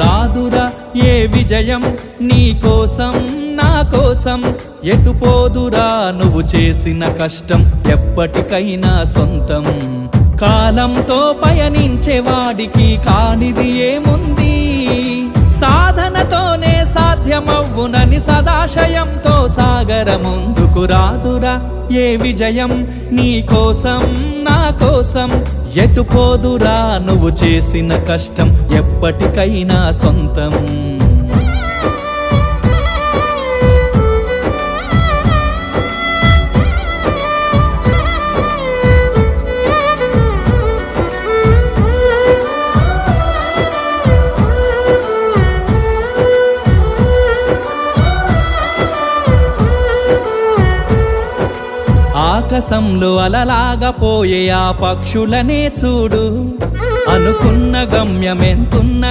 రాదురా ఏ విజయం నీ కోసం నా కోసం, ఎటుపోదురా నువ్వు చేసిన కష్టం ఎప్పటికైనా సొంతం. కాలంతో పయనించేవాడికి కానిది ఏముంది, సాధనతోనే సాధ్యమవ్వునని సదాశయంతో సాగర ముందుకు. రాదురా ఏ విజయం నీ కోసం నా కోసం, ఎటుపోదురా నువ్వు చేసిన కష్టం ఎప్పటికైనా సొంతం. ఆకాశంలో అలలాగా పోయే ఆ పక్షులనే చూడు, అనుకున్న గమ్యమెంతున్న